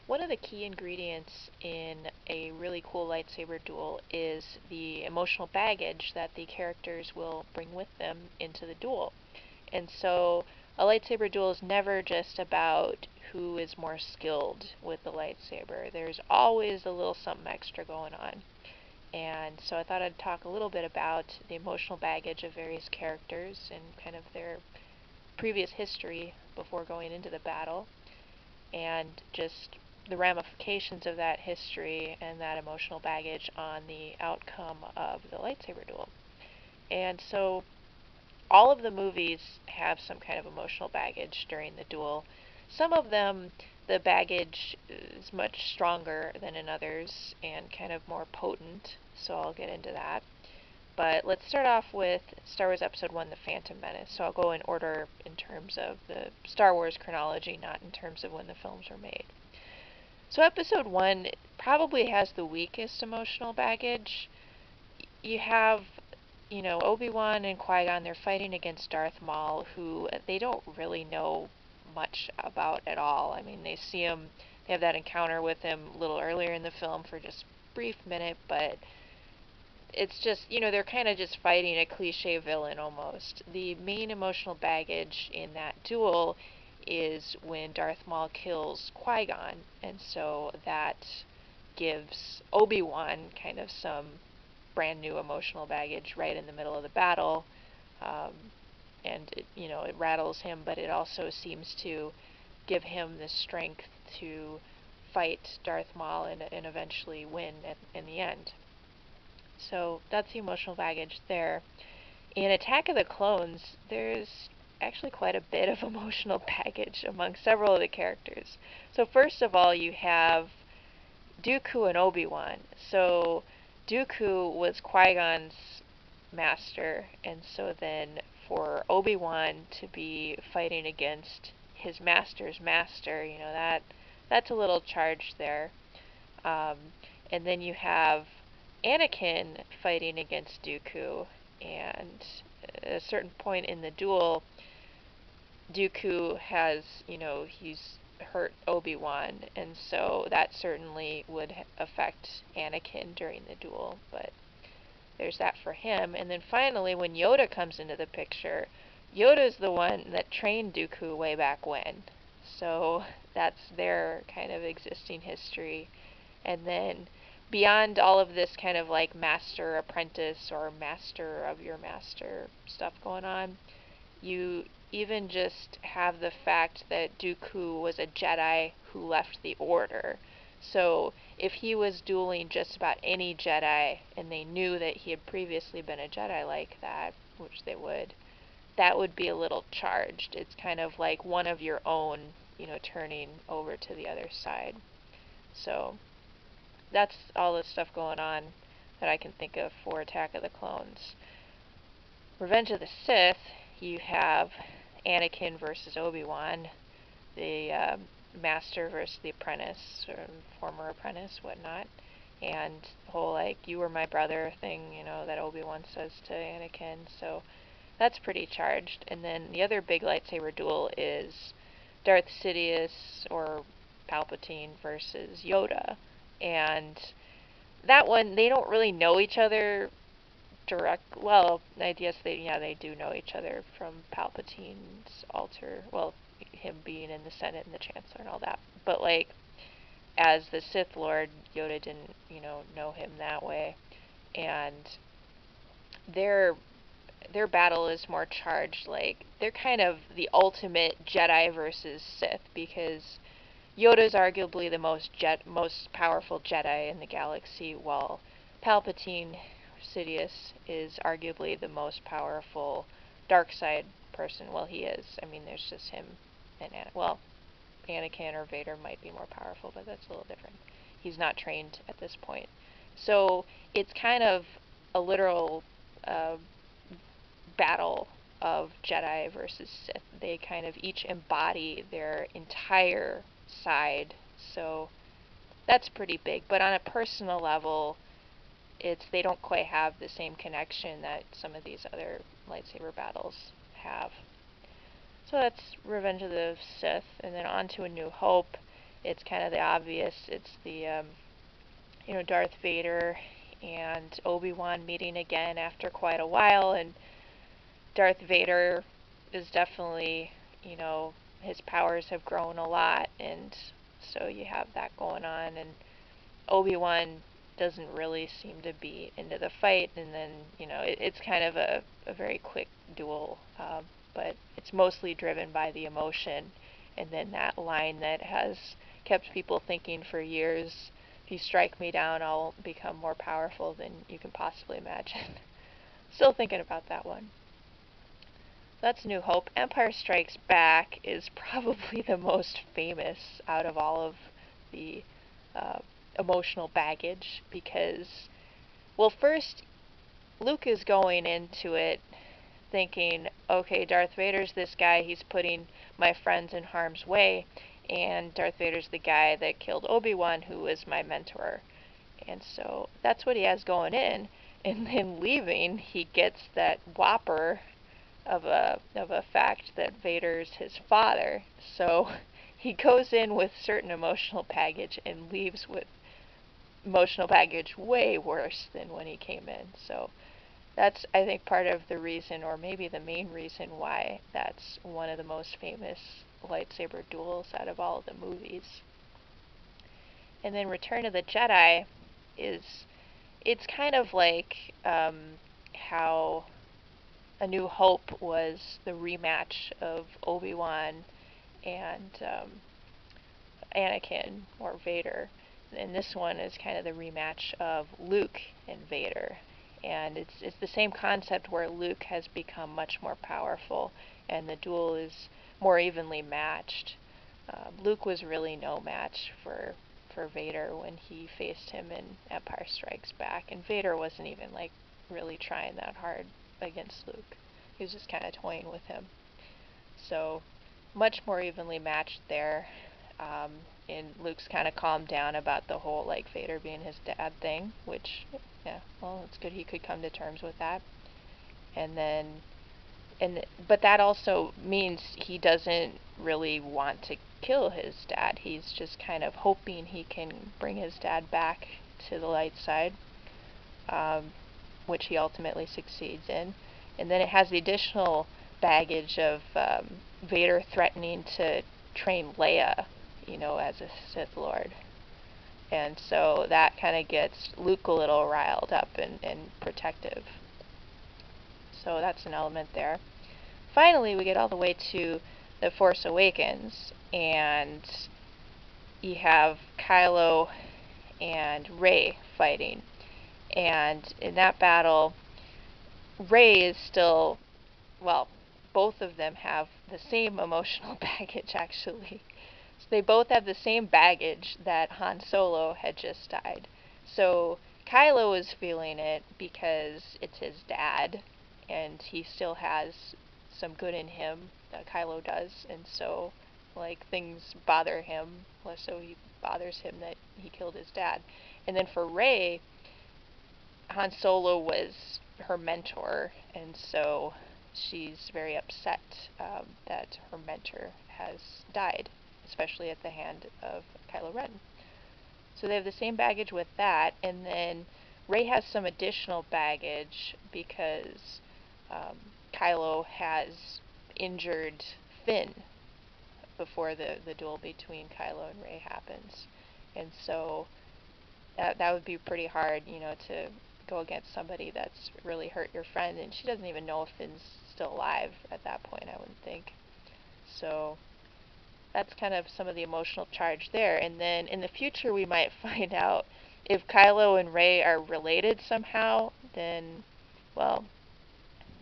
One of the key ingredients in a really cool lightsaber duel is the emotional baggage that the characters will bring with them into the duel. And so a lightsaber duel is never just about who is more skilled with the lightsaber. There's always a little something extra going on. And so I thought I'd talk a little bit about the emotional baggage of various characters and kind of their previous history before going into the battle, and just the ramifications of that history and that emotional baggage on the outcome of the lightsaber duel. And so all of the movies have some kind of emotional baggage during the duel. Some of them, the baggage is much stronger than in others and kind of more potent, so I'll get into that. But let's start off with Star Wars Episode 1, The Phantom Menace. So I'll go in order in terms of the Star Wars chronology, not in terms of when the films were made. So Episode 1 probably has the weakest emotional baggage. You have, Obi-Wan and Qui-Gon, they're fighting against Darth Maul, who they don't really know much about at all. I mean, they have that encounter with him a little earlier in the film for just a brief minute, but it's just, they're kind of just fighting a cliche villain almost. The main emotional baggage in that duel is when Darth Maul kills Qui-Gon, and so that gives Obi-Wan kind of some brand new emotional baggage right in the middle of the battle, and it rattles him, but it also seems to give him the strength to fight Darth Maul and eventually win in the end. So that's the emotional baggage there. In Attack of the Clones, there's actually quite a bit of emotional baggage among several of the characters. So first of all, you have Dooku and Obi-Wan. So Dooku was Qui-Gon's master, and so then for Obi-Wan to be fighting against his master's master, that's a little charged there. And then you have Anakin fighting against Dooku, and at a certain point in the duel, Dooku has, he's hurt Obi-Wan, and so that certainly would affect Anakin during the duel, but there's that for him. And then finally, when Yoda comes into the picture, Yoda's the one that trained Dooku way back when, so that's their kind of existing history. And then beyond all of this kind of like master apprentice or master of your master stuff going on, you even just have the fact that Dooku was a Jedi who left the Order. So if he was dueling just about any Jedi and they knew that he had previously been a Jedi like that, which they would, that would be a little charged. It's kind of like one of your own, turning over to the other side. So that's all the stuff going on that I can think of for Attack of the Clones. Revenge of the Sith, you have Anakin versus Obi-Wan, the master versus the apprentice, or former apprentice, whatnot, and the whole, like, you were my brother thing, that Obi-Wan says to Anakin, so that's pretty charged. And then the other big lightsaber duel is Darth Sidious or Palpatine versus Yoda, and that one, they don't really know each other well, I guess they do know each other from Palpatine's altar, well, him being in the Senate and the Chancellor and all that, but like, as the Sith Lord, Yoda didn't, know him that way, and their battle is more charged, like, they're kind of the ultimate Jedi versus Sith, because Yoda's arguably the most powerful Jedi in the galaxy, while Palpatine, Sidious, is arguably the most powerful dark side person. Well, he is. I mean, there's just him and Anakin or Vader might be more powerful, but that's a little different. He's not trained at this point. So it's kind of a literal battle of Jedi versus Sith. They kind of each embody their entire side, so that's pretty big. But on a personal level, they don't quite have the same connection that some of these other lightsaber battles have. So that's Revenge of the Sith, and then on to A New Hope. it's kind of the obvious. It's the Darth Vader and Obi-Wan meeting again after quite a while, and Darth Vader is definitely, his powers have grown a lot, and so you have that going on, and Obi-Wan doesn't really seem to be into the fight, and then, it's kind of a very quick duel, but it's mostly driven by the emotion, and then that line that has kept people thinking for years, if you strike me down, I'll become more powerful than you can possibly imagine. Still thinking about that one. That's New Hope. Empire Strikes Back is probably the most famous out of all of the uh, emotional baggage because, well, first, Luke is going into it thinking, okay, Darth Vader's this guy, he's putting my friends in harm's way, and Darth Vader's the guy that killed Obi-Wan, who was my mentor. And so that's what he has going in. And then leaving, he gets that whopper of a fact that Vader's his father. So he goes in with certain emotional baggage and leaves with emotional baggage way worse than when he came in. So that's, I think, part of the reason, or maybe the main reason, why that's one of the most famous lightsaber duels out of all of the movies. And then Return of the Jedi it's kind of like how A New Hope was the rematch of Obi-Wan and Anakin or Vader. And this one is kind of the rematch of Luke and Vader. And it's the same concept where Luke has become much more powerful and the duel is more evenly matched. Luke was really no match for Vader when he faced him in Empire Strikes Back, and Vader wasn't even like really trying that hard against Luke. He was just kind of toying with him. So much more evenly matched there. And Luke's kind of calmed down about the whole like Vader being his dad thing, which, yeah, well, it's good he could come to terms with that. But that also means he doesn't really want to kill his dad. He's just kind of hoping he can bring his dad back to the light side, which he ultimately succeeds in. And then it has the additional baggage of Vader threatening to train Leia, as a Sith Lord. And so that kind of gets Luke a little riled up and protective. So that's an element there. Finally, we get all the way to The Force Awakens, and you have Kylo and Rey fighting. And in that battle, Rey is still, well, both of them have the same emotional baggage, actually. So they both have the same baggage that Han Solo had just died. So Kylo is feeling it because it's his dad, and he still has some good in him, Kylo does, and so, like, things bother him, so he bothers him that he killed his dad. And then for Rey, Han Solo was her mentor, and so she's very upset that her mentor has died, especially at the hand of Kylo Ren. So they have the same baggage with that, and then Rey has some additional baggage because Kylo has injured Finn before the duel between Kylo and Rey happens. And so that would be pretty hard, to go against somebody that's really hurt your friend, and she doesn't even know if Finn's still alive at that point, I wouldn't think. So that's kind of some of the emotional charge there. And then in the future we might find out if Kylo and Rey are related somehow, then, well,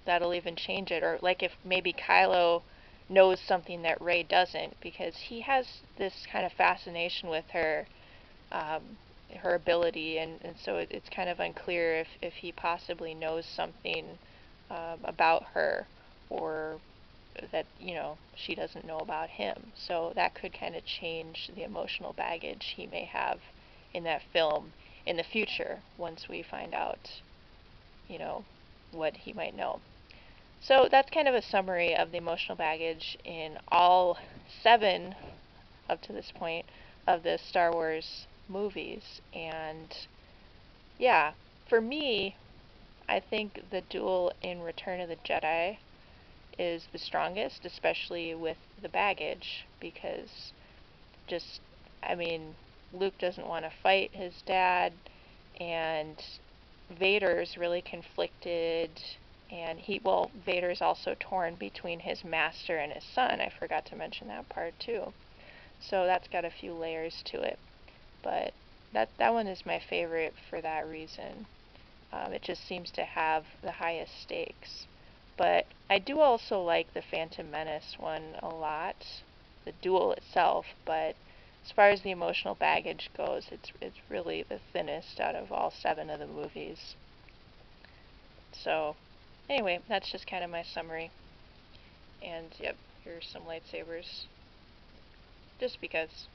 that'll even change it. Or like if maybe Kylo knows something that Rey doesn't, because he has this kind of fascination with her, her ability, and so it's kind of unclear if he possibly knows something about her, or that, she doesn't know about him. So that could kind of change the emotional baggage he may have in that film in the future once we find out, what he might know. So that's kind of a summary of the emotional baggage in all 7, up to this point, of the Star Wars movies. And yeah, for me, I think the duel in Return of the Jedi is the strongest, especially with the baggage, because just, I mean, Luke doesn't want to fight his dad, and Vader's really conflicted, and Vader's also torn between his master and his son. I forgot to mention that part too. So that's got a few layers to it. But that one is my favorite for that reason. It just seems to have the highest stakes. But I do also like the Phantom Menace one a lot, the duel itself, but as far as the emotional baggage goes, it's really the thinnest out of all 7 of the movies. So, anyway, that's just kind of my summary. And yep, here's some lightsabers. Just because.